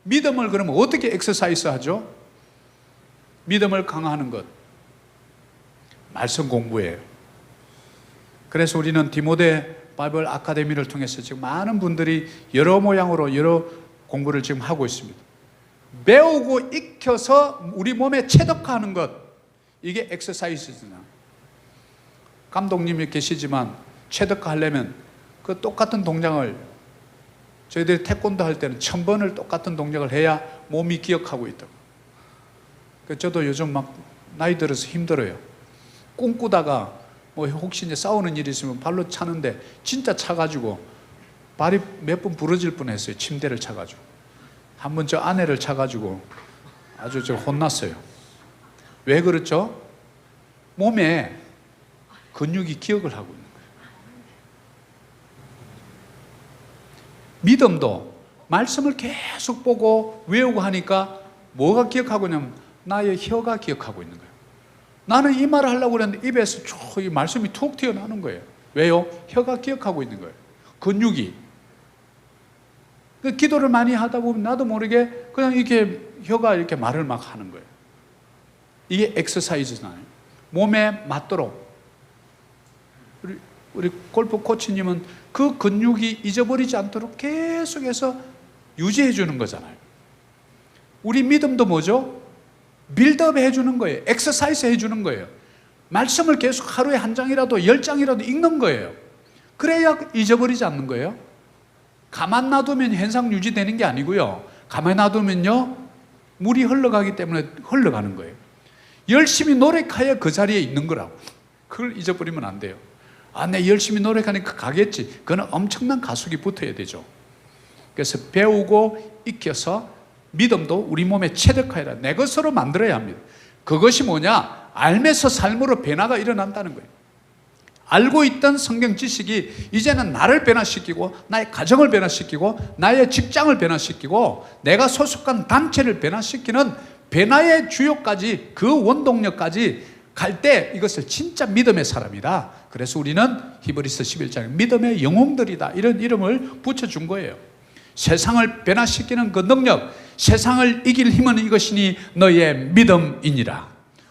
믿음을 그러면 어떻게 exercise 하죠? 믿음을 강화하는 것, 말씀 공부예요. 그래서 우리는 디모데 바이블 아카데미를 통해서 지금 많은 분들이 여러 모양으로 여러 공부를 지금 하고 있습니다. 배우고 익혀서 우리 몸에 체득하는 것, 이게 엑서사이즈잖아. 감독님이 계시지만 체득하려면 그 똑같은 동작을, 저희들이 태권도 할 때는 1000번을 똑같은 동작을 해야 몸이 기억하고 있다고. 저도 요즘 막 나이 들어서 힘들어요. 꿈꾸다가 뭐 혹시 이제 싸우는 일이 있으면 발로 차는데 진짜 차가지고 발이 몇 번 부러질 뻔했어요. 침대를 차가지고. 한번 저 아내를 차가지고 아주 저 혼났어요. 왜 그렇죠? 몸에 근육이 기억을 하고 있는 거예요. 믿음도 말씀을 계속 보고 외우고 하니까 뭐가 기억하고 있냐면 나의 혀가 기억하고 있는 거예요. 나는 이 말을 하려고 그랬는데 입에서 쭉 이 말씀이 툭 튀어나오는 거예요. 왜요? 혀가 기억하고 있는 거예요. 근육이. 기도를 많이 하다 보면 나도 모르게 그냥 이렇게 혀가 이렇게 말을 막 하는 거예요. 이게 엑서사이즈잖아요. 몸에 맞도록. 우리 골프 코치님은 그 근육이 잊어버리지 않도록 계속해서 유지해 주는 거잖아요. 우리 믿음도 뭐죠? 빌드업 해주는 거예요. 엑서사이즈 해주는 거예요. 말씀을 계속 하루에 한 장이라도 10장이라도 읽는 거예요. 그래야 잊어버리지 않는 거예요. 가만 놔두면 현상 유지되는 게 아니고요. 가만히 놔두면요, 물이 흘러가기 때문에 흘러가는 거예요. 열심히 노력하여 그 자리에 있는 거라고. 그걸 잊어버리면 안 돼요. 내 열심히 노력하니까 가겠지. 그건 엄청난 가속이 붙어야 되죠. 그래서 배우고 익혀서 믿음도 우리 몸에 체득하여라. 내 것으로 만들어야 합니다. 그것이 뭐냐? 알면서 삶으로 변화가 일어난다는 거예요. 알고 있던 성경 지식이 이제는 나를 변화시키고 나의 가정을 변화시키고 나의 직장을 변화시키고 내가 소속한 단체를 변화시키는 변화의 주요까지, 그 원동력까지 갈 때 이것을 진짜 믿음의 사람이다. 그래서 우리는 히브리서 11장에 믿음의 영웅들이다, 이런 이름을 붙여준 거예요. 세상을 변화시키는 그 능력, 세상을 이길 힘은 이것이니 너의 믿음이니라.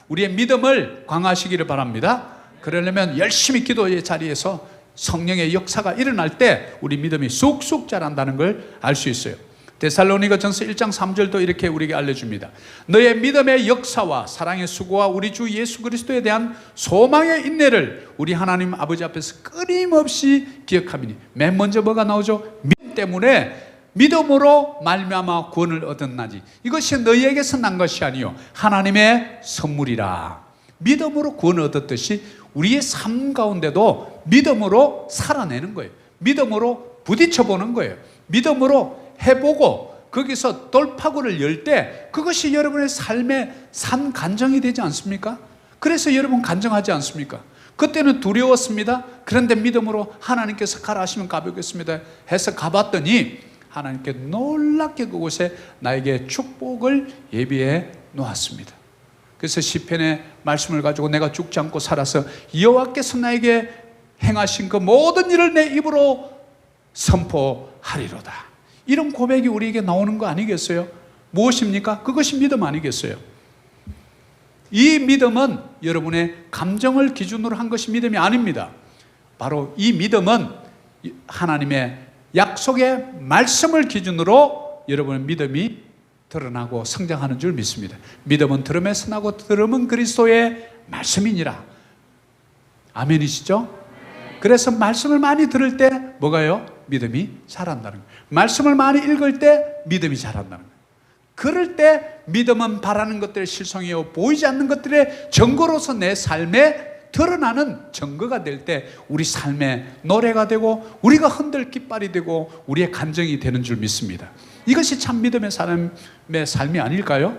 우리의 믿음을 강화하시기를 바랍니다. 그러려면 열심히 기도의 자리에서 성령의 역사가 일어날 때 우리 믿음이 쑥쑥 자란다는 걸 알 수 있어요. 데살로니가전서 1장 3절도 이렇게 우리에게 알려줍니다. 너의 믿음의 역사와 사랑의 수고와 우리 주 예수 그리스도에 대한 소망의 인내를 우리 하나님 아버지 앞에서 끊임없이 기억하미니. 맨 먼저 뭐가 나오죠? 믿음 때문에 믿음으로 말미암아 구원을 얻었나니 이것이 너희에게서 난 것이 아니요 하나님의 선물이라. 믿음으로 구원을 얻었듯이 우리의 삶 가운데도 믿음으로 살아내는 거예요. 믿음으로 부딪혀보는 거예요. 믿음으로 해보고 거기서 돌파구를 열 때 그것이 여러분의 삶의 산 간정이 되지 않습니까? 그래서 여러분 간정하지 않습니까? 그때는 두려웠습니다. 그런데 믿음으로 하나님께서 가라 하시면 가보겠습니다 해서 가봤더니 하나님께 놀랍게 그곳에 나에게 축복을 예비해 놓았습니다. 그래서 시편의 말씀을 가지고 내가 죽지 않고 살아서 여호와께서 나에게 행하신 그 모든 일을 내 입으로 선포하리로다. 이런 고백이 우리에게 나오는 거 아니겠어요? 무엇입니까? 그것이 믿음 아니겠어요? 이 믿음은 여러분의 감정을 기준으로 한 것이 믿음이 아닙니다. 바로 이 믿음은 하나님의 약속의 말씀을 기준으로 여러분의 믿음이 드러나고 성장하는 줄 믿습니다. 믿음은 들음에서 나고 들음은 그리스도의 말씀이니라. 아멘이시죠? 그래서 말씀을 많이 들을 때 뭐가요? 믿음이 자란다는 거예요. 말씀을 많이 읽을 때 믿음이 자란다는 거예요. 그럴 때 믿음은 바라는 것들의 실성이요 보이지 않는 것들의 증거로서 내 삶에 드러나는 증거가 될 때 우리 삶의 노래가 되고 우리가 흔들 깃발이 되고 우리의 간증이 되는 줄 믿습니다. 이것이 참 믿음의 사람의 삶이 아닐까요?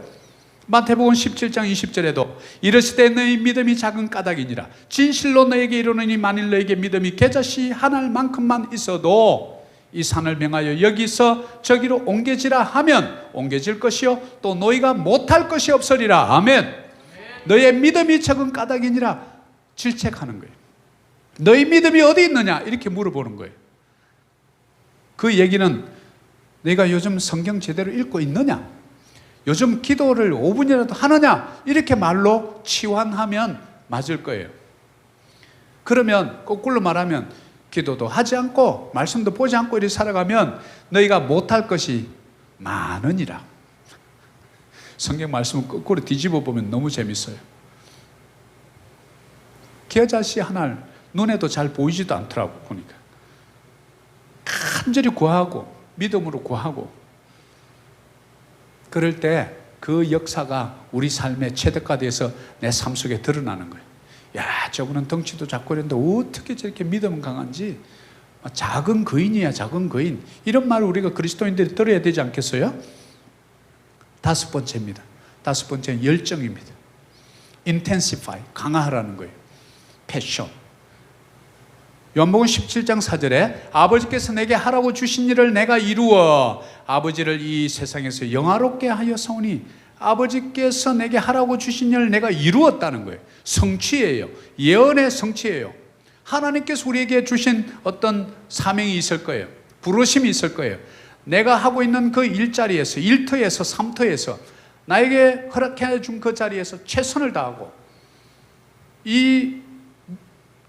마태복음 17장 20절에도 이르시되 너희 믿음이 작은 까닭이니라. 진실로 너에게 이르노니 만일 너에게 믿음이 겨자씨 한 알만큼만 있어도 이 산을 명하여 여기서 저기로 옮겨지라 하면 옮겨질 것이요 또 너희가 못할 것이 없으리라. 아멘. 너의 믿음이 적은 까닭이니라. 질책하는 거예요. 너희 믿음이 어디 있느냐 이렇게 물어보는 거예요. 그 얘기는 내가 요즘 성경 제대로 읽고 있느냐, 요즘 기도를 5분이라도 하느냐 이렇게 말로 치환하면 맞을 거예요. 그러면 거꾸로 말하면 기도도 하지 않고 말씀도 보지 않고 이렇게 살아가면 너희가 못할 것이 많으니라. 성경 말씀을 거꾸로 뒤집어 보면 너무 재밌어요. 겨자씨 하나 눈에도 잘 보이지도 않더라고 보니까. 간절히 구하고 믿음으로 구하고 그럴 때 그 역사가 우리 삶의 최대가돼서 내 삶 속에 드러나는 거예요. 야, 저분은 덩치도 작고 이랬는데 어떻게 저렇게 믿음은 강한지. 작은 거인이야, 작은 거인. 이런 말을 우리가 그리스도인들이 들어야 되지 않겠어요? 다섯 번째입니다. 다섯 번째는 열정입니다. intensify, 강화하라는 거예요. 패션. 요한복음 17장 4절에 아버지께서 내게 하라고 주신 일을 내가 이루어 아버지를 이 세상에서 영화롭게 하였사오니 아버지께서 내게 하라고 주신 일을 내가 이루었다는 거예요. 성취예요. 예언의 성취예요. 하나님께서 우리에게 주신 어떤 사명이 있을 거예요. 부르심이 있을 거예요. 내가 하고 있는 그 일자리에서, 일터에서, 삼터에서 나에게 허락해 준 그 자리에서 최선을 다하고 이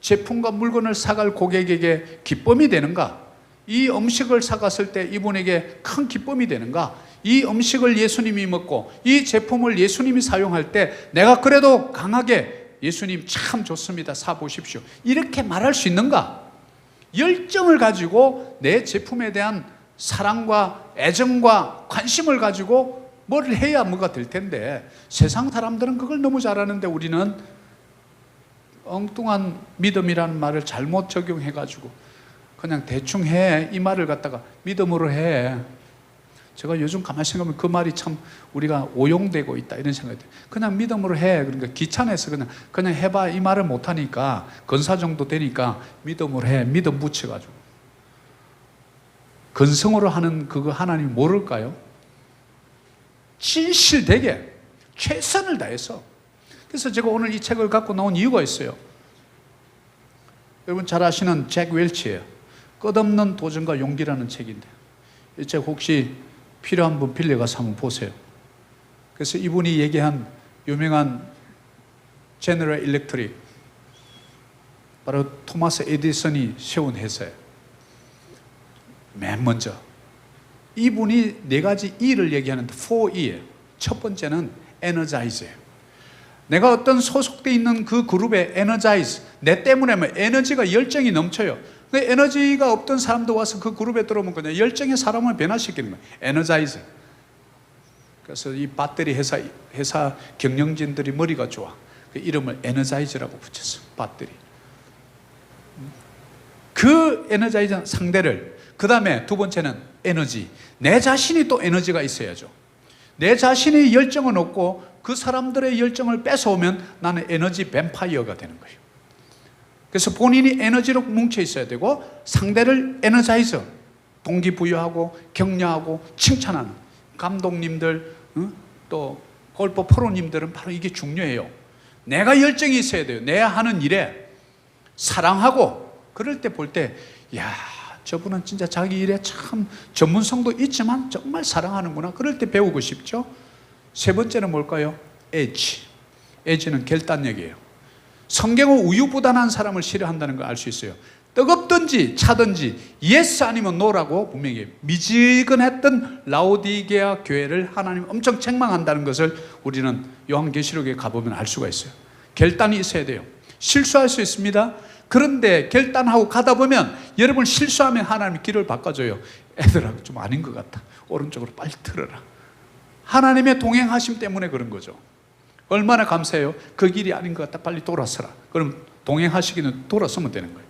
제품과 물건을 사갈 고객에게 기쁨이 되는가? 이 음식을 사갔을 때 이분에게 큰 기쁨이 되는가? 이 음식을 예수님이 먹고 이 제품을 예수님이 사용할 때 내가 그래도 강하게 예수님 참 좋습니다, 사보십시오 이렇게 말할 수 있는가? 열정을 가지고 내 제품에 대한 사랑과 애정과 관심을 가지고 뭘 해야 뭐가 될 텐데 세상 사람들은 그걸 너무 잘하는데 우리는 엉뚱한 믿음이라는 말을 잘못 적용해가지고 그냥 대충 해 이 말을 갖다가 믿음으로 해. 제가 요즘 가만히 생각하면 그 말이 참 우리가 오용되고 있다 이런 생각이 들어요. 그냥 믿음으로 해. 그러니까 귀찮아서 그냥 해봐 이 말을 못하니까 건사 정도 되니까 믿음으로 해. 믿음 붙여가지고 건성으로 하는 그거 하나님 모를까요? 진실되게 최선을 다해서. 그래서 제가 오늘 이 책을 갖고 나온 이유가 있어요. 여러분 잘 아시는 잭 웰치예요. 끝없는 도전과 용기라는 책인데 이 책 혹시 필요한 분 빌려가서 한번 보세요. 그래서 이분이 얘기한 유명한 제너럴 일렉트릭, 바로 토마스 에디슨이 세운 회사예요. 맨 먼저 이분이 네 가지 E를 얘기하는데 4E예요. 첫 번째는 에너자이즈예요. 내가 어떤 소속되어 있는 그 그룹에 에너자이즈, 내 때문에 뭐 에너지가 열정이 넘쳐요. 그 에너지가 없던 사람도 와서 그 그룹에 들어오면 그냥 열정의 사람을 변화시키는 거예요. 에너자이즈. 그래서 이 배터리 회사 경영진들이 머리가 좋아. 그 이름을 에너자이즈라고 붙였어. 배터리. 그 에너자이즈 상대를, 그 다음에 두 번째는 에너지. 내 자신이 또 에너지가 있어야죠. 내 자신의 열정은 없고 그 사람들의 열정을 뺏어오면 나는 에너지 뱀파이어가 되는 거예요. 그래서 본인이 에너지로 뭉쳐 있어야 되고 상대를 에너자이저, 동기부여하고 격려하고 칭찬하는 감독님들, 또 골프 프로님들은 바로 이게 중요해요. 내가 열정이 있어야 돼요. 내 하는 일에 사랑하고, 그럴 때 볼 때 야, 저분은 진짜 자기 일에 참 전문성도 있지만 정말 사랑하는구나. 그럴 때 배우고 싶죠. 세 번째는 뭘까요? 에지는 결단력이에요. 성경은 우유부단한 사람을 싫어한다는 걸 알 수 있어요. 뜨겁든지 차든지 예스 아니면 노라고 분명히 미지근했던 라오디게아 교회를 하나님 엄청 책망한다는 것을 우리는 요한계시록에 가보면 알 수가 있어요. 결단이 있어야 돼요. 실수할 수 있습니다. 그런데 결단하고 가다 보면 여러분 실수하면 하나님이 길을 바꿔줘요. 애들아 좀 아닌 것 같다. 오른쪽으로 빨리 틀어라. 하나님의 동행하심 때문에 그런 거죠. 얼마나 감사해요. 그 길이 아닌 것 같다. 빨리 돌아서라. 그럼 동행하시기는 돌아서면 되는 거예요.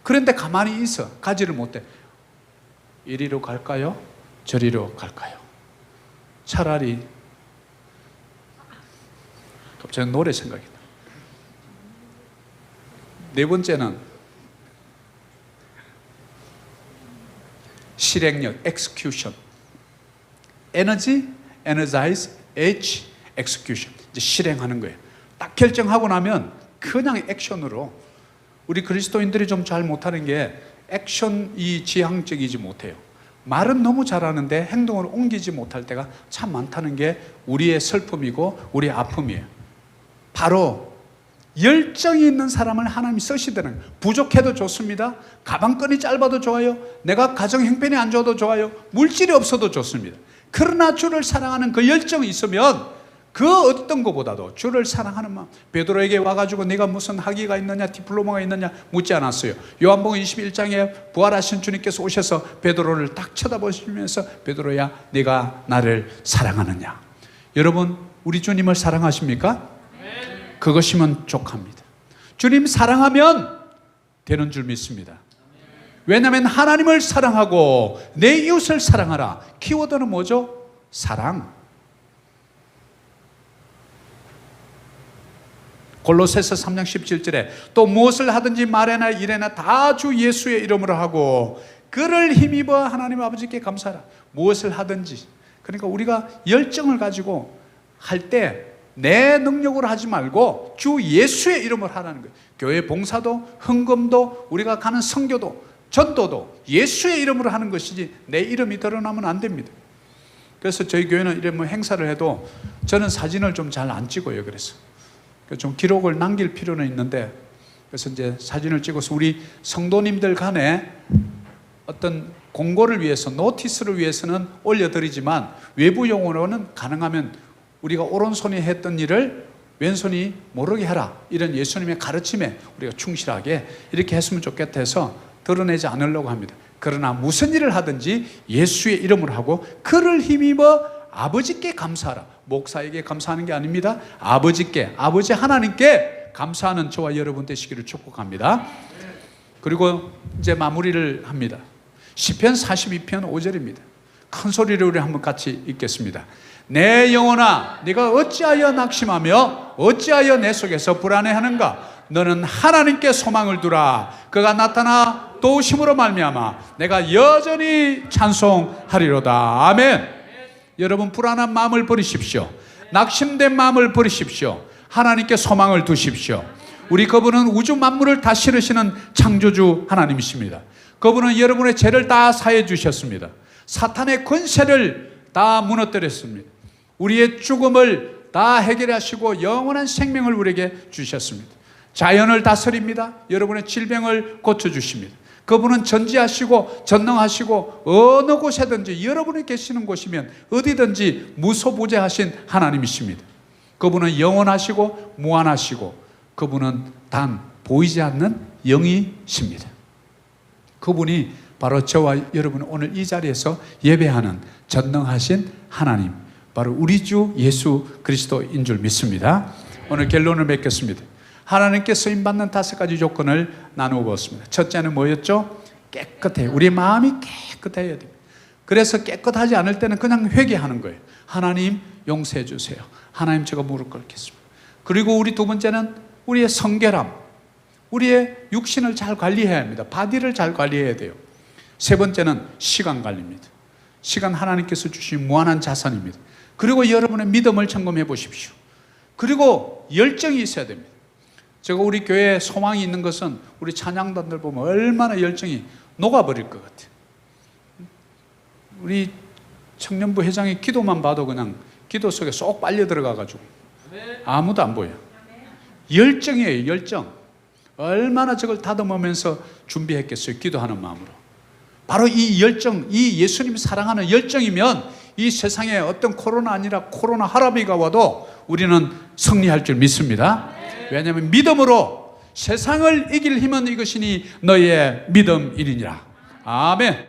그런데 가만히 있어. 가지를 못해. 이리로 갈까요? 저리로 갈까요? 차라리, 갑자기 노래 생각이 나. 네 번째는 실행력, execution. 에너지, energize, H, execution. 이제 실행하는 거예요. 딱 결정하고 나면 그냥 액션으로. 우리 그리스도인들이 좀 잘 못하는 게 액션이 지향적이지 못해요. 말은 너무 잘하는데 행동을 옮기지 못할 때가 참 많다는 게 우리의 슬픔이고 우리의 아픔이에요. 바로 열정이 있는 사람을 하나님이 쓰시더라는 거예요. 부족해도 좋습니다. 가방끈이 짧아도 좋아요. 내가 가정 형편이 안 좋아도 좋아요. 물질이 없어도 좋습니다. 그러나 주를 사랑하는 그 열정이 있으면 그 어떤 것보다도 주를 사랑하는 마음. 베드로에게 와가지고 네가 무슨 학위가 있느냐 디플로마가 있느냐 묻지 않았어요. 요한복음 21장에 부활하신 주님께서 오셔서 베드로를 딱 쳐다보시면서 베드로야 네가 나를 사랑하느냐. 여러분 우리 주님을 사랑하십니까? 그것이면 족합니다. 주님 사랑하면 되는 줄 믿습니다. 왜냐하면 하나님을 사랑하고 내 이웃을 사랑하라. 키워드는 뭐죠? 사랑. 골로새서 3장 17절에 또 무엇을 하든지 말에나 일에나 다 주 예수의 이름으로 하고 그를 힘입어 하나님 아버지께 감사하라. 무엇을 하든지, 그러니까 우리가 열정을 가지고 할 때 내 능력으로 하지 말고 주 예수의 이름으로 하라는 거예요. 교회 봉사도 헌금도 우리가 가는 선교도 전도도 예수의 이름으로 하는 것이지 내 이름이 드러나면 안 됩니다. 그래서 저희 교회는 이런 뭐 행사를 해도 저는 사진을 좀 잘 안 찍어요. 그래서 좀 기록을 남길 필요는 있는데, 그래서 이제 사진을 찍어서 우리 성도님들 간에 어떤 공고를 위해서, 노티스를 위해서는 올려드리지만 외부 용어로는 가능하면 우리가 오른손이 했던 일을 왼손이 모르게 하라, 이런 예수님의 가르침에 우리가 충실하게 이렇게 했으면 좋겠다 해서 드러내지 않으려고 합니다. 그러나 무슨 일을 하든지 예수의 이름으로 하고 그를 힘입어 아버지께 감사하라. 목사에게 감사하는 게 아닙니다. 아버지께, 아버지 하나님께 감사하는 저와 여러분 되시기를 축복합니다. 그리고 이제 마무리를 합니다. 시편 42편 5절입니다. 큰 소리로 우리 한번 같이 읽겠습니다. 내 영혼아 네가 어찌하여 낙심하며 어찌하여 내 속에서 불안해하는가. 너는 하나님께 소망을 두라. 그가 나타나 도우심으로 말미암아 내가 여전히 찬송하리로다. 아멘. 여러분 불안한 마음을 버리십시오. 낙심된 마음을 버리십시오. 하나님께 소망을 두십시오. 우리 그분은 우주 만물을 다스리시는 창조주 하나님이십니다. 그분은 여러분의 죄를 다 사해 주셨습니다. 사탄의 권세를 다 무너뜨렸습니다. 우리의 죽음을 다 해결하시고 영원한 생명을 우리에게 주셨습니다. 자연을 다스립니다. 여러분의 질병을 고쳐주십니다. 그분은 전지하시고 전능하시고 어느 곳에든지 여러분이 계시는 곳이면 어디든지 무소부재하신 하나님이십니다. 그분은 영원하시고 무한하시고 그분은 단 보이지 않는 영이십니다. 그분이 바로 저와 여러분 오늘 이 자리에서 예배하는 전능하신 하나님, 바로 우리 주 예수 그리스도인 줄 믿습니다. 오늘 결론을 맺겠습니다. 하나님께 쓰임받는 5가지 조건을 나누어 보았습니다. 첫째는 뭐였죠? 깨끗해요. 우리 마음이 깨끗해야 됩니다. 그래서 깨끗하지 않을 때는 그냥 회개하는 거예요. 하나님 용서해 주세요. 하나님 제가 무릎 꿇겠습니다. 그리고 우리 두 번째는 우리의 성결함, 우리의 육신을 잘 관리해야 합니다. 바디를 잘 관리해야 돼요. 세 번째는 시간 관리입니다. 시간 하나님께서 주신 무한한 자산입니다. 그리고 여러분의 믿음을 점검해 보십시오. 그리고 열정이 있어야 됩니다. 제가 우리 교회에 소망이 있는 것은 우리 찬양단들 보면 얼마나 열정이 녹아버릴 것 같아요. 우리 청년부 회장의 기도만 봐도 그냥 기도 속에 쏙 빨려 들어가가지고 아무도 안 보여요. 열정이에요, 열정. 얼마나 저걸 다듬으면서 준비했겠어요, 기도하는 마음으로. 바로 이 열정, 이 예수님 사랑하는 열정이면 이 세상에 어떤 코로나 아니라 코로나 할아비가 와도 우리는 승리할 줄 믿습니다. 왜냐하면 믿음으로 세상을 이길 힘은 이것이니 너희의 믿음이니라. 아멘.